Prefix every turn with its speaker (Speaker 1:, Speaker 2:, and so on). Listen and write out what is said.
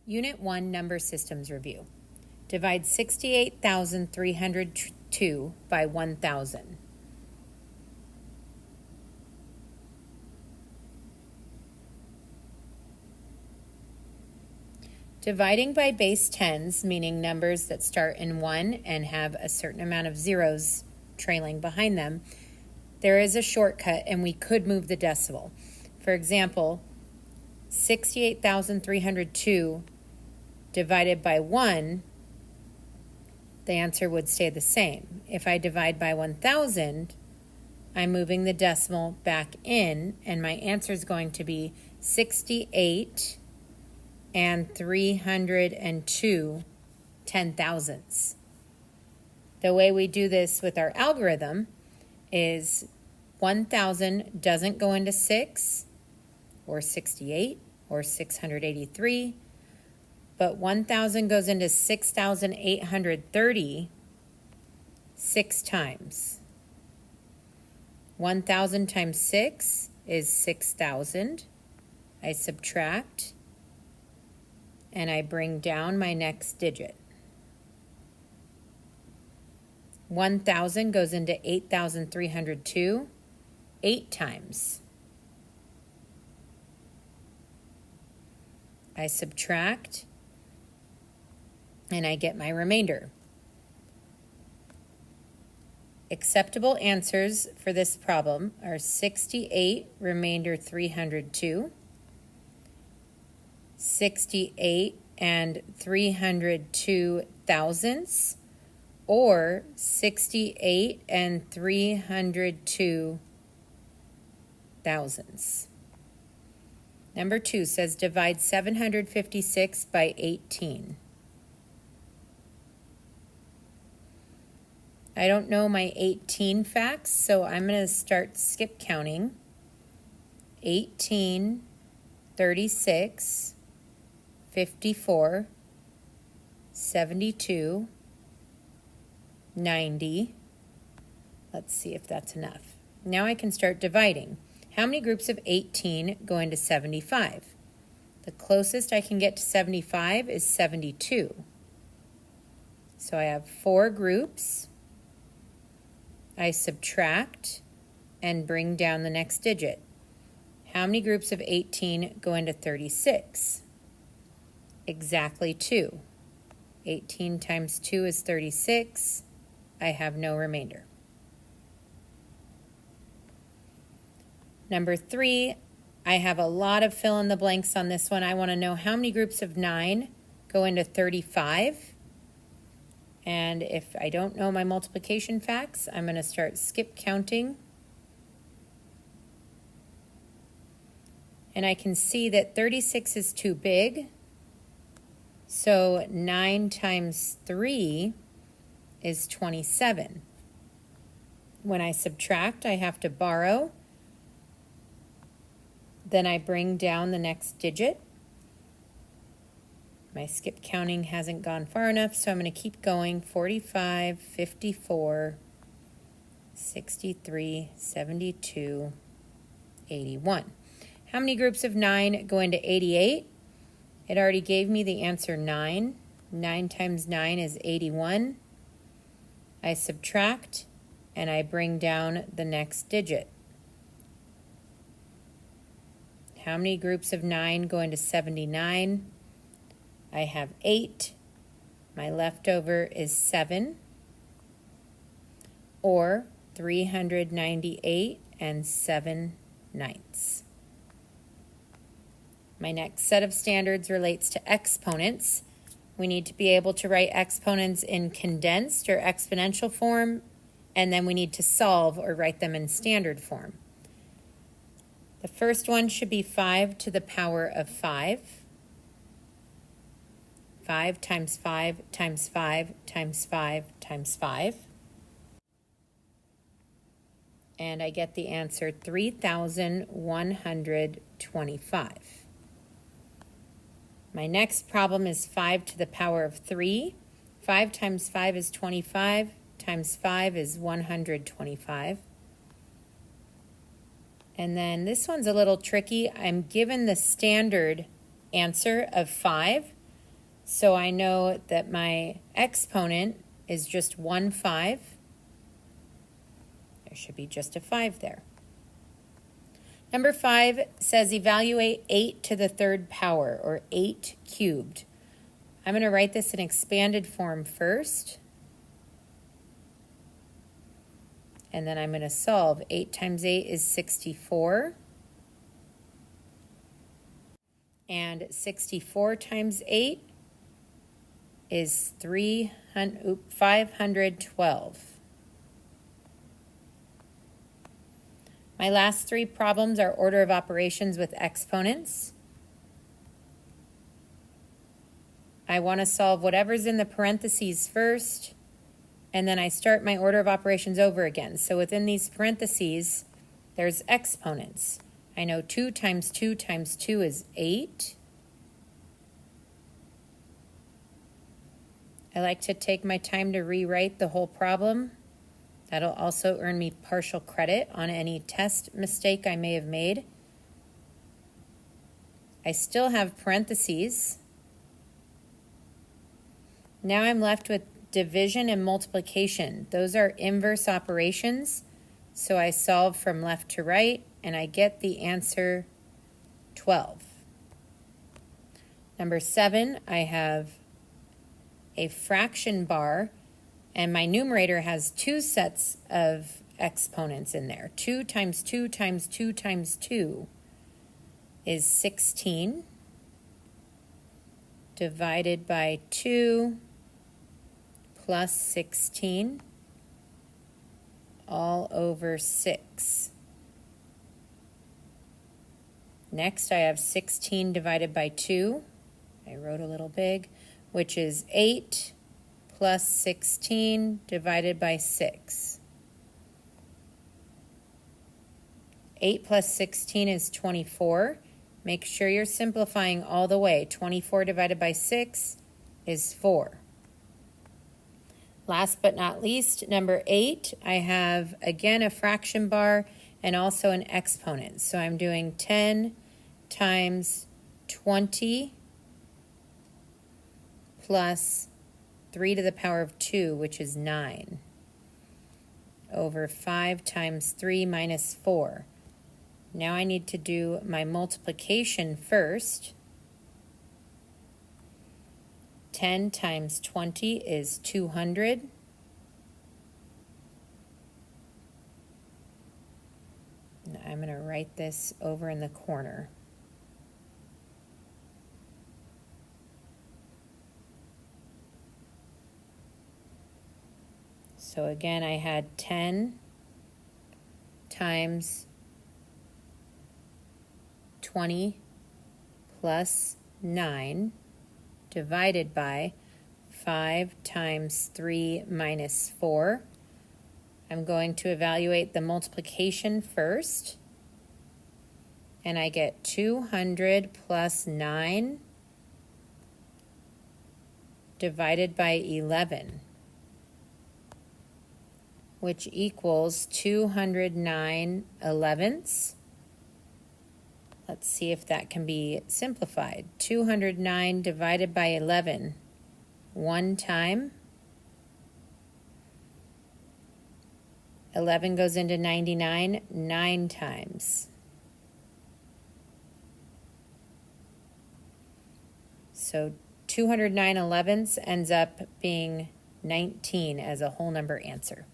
Speaker 1: Unit 1 Number Systems Review. Divide 68,302 by 1,000. Dividing by base tens, meaning numbers that start in 1 and have a certain amount of zeros trailing behind them, there is a shortcut and we could move the decimal. For example, 68,302 divided by 1, the answer would stay the same. If I divide by 1,000, I'm moving the decimal back in, and my answer is going to be 68 and 302 10,000ths. The way we do this with our algorithm is 1,000 doesn't go into 6 or 68 or 683, but 1,000 goes into 6,830 6 times. 1,000 times 6 is 6,000. I subtract, and I bring down my next digit. 1,000 goes into 8,302 8 times. I subtract, and I get my remainder. Acceptable answers for this problem are 68, remainder 302, 68 and 302 thousandths, or 68 and 302 thousandths. Number 2 says divide 756 by 18. I don't know my 18 facts, so I'm going to start skip counting. 18, 36, 54, 72, 90. Let's see if that's enough. Now I can start dividing. How many groups of 18 go into 75? The closest I can get to 75 is 72. So I have 4 groups. I subtract and bring down the next digit. How many groups of 18 go into 36? Exactly 2. 18 times 2 is 36. I have no remainder. Number 3, I have a lot of fill in the blanks on this one. I want to know how many groups of 9 go into 35. And if I don't know my multiplication facts, I'm going to start skip counting. And I can see that 36 is too big. So 9 times 3 is 27. When I subtract, I have to borrow. Then I bring down the next digit. My skip counting hasn't gone far enough, so I'm going to keep going. 45, 54, 63, 72, 81. How many groups of 9 go into 88? It already gave me the answer 9. 9 times 9 is 81. I subtract, and I bring down the next digit. How many groups of 9 go into 79? I have 8. My leftover is 7, or 398 and 7/9. My next set of standards relates to exponents. We need to be able to write exponents in condensed or exponential form, and then we need to solve or write them in standard form. The first one should be 5 to the power of 5. 5 times 5 times 5 times 5 times 5. And I get the answer 3,125. My next problem is 5 to the power of 3. 5 times 5 is 25, times 5 is 125. And then this one's a little tricky. I'm given the standard answer of 5, So I know that my exponent is just 1 5. There should be just a 5 there. Number 5 says evaluate 8 to the third power, or 8 cubed. I'm going to write this in expanded form first. And then I'm going to solve. 8 times 8 is 64. And 64 times 8 is 512. My last three problems are order of operations with exponents. I want to solve whatever's in the parentheses first, and then I start my order of operations over again. So within these parentheses, there's exponents. I know 2 times 2 times 2 is 8. I like to take my time to rewrite the whole problem. That'll also earn me partial credit on any test mistake I may have made. I still have parentheses. Now I'm left with division and multiplication. Those are inverse operations. So I solve from left to right, and I get the answer 12. Number 7, I have a fraction bar, and my numerator has 2 sets of exponents in there. 2 times 2 times 2 times 2 is 16, divided by 2 plus 16, all over 6. Next, I have 16 divided by 2. I wrote a little big, which is 8 plus 16 divided by 6. 8 plus 16 is 24. Make sure you're simplifying all the way. 24 divided by 6 is 4. Last but not least, number 8, I have, again, a fraction bar and also an exponent. So I'm doing 10 times 20 plus 3 to the power of 2, which is 9, over 5 times 3 minus 4. Now I need to do my multiplication first. 10 times 20 is 200. Now I'm going to write this over in the corner. So again, I had 10 times 20 plus 9 divided by 5 times 3 minus 4. I'm going to evaluate the multiplication first, and I get 200 plus 9 divided by 11, which equals 209 elevenths. Let's see if that can be simplified. 209 divided by 11, one time. 11 goes into 99, 9 times. So 209 elevenths ends up being 19 as a whole number answer.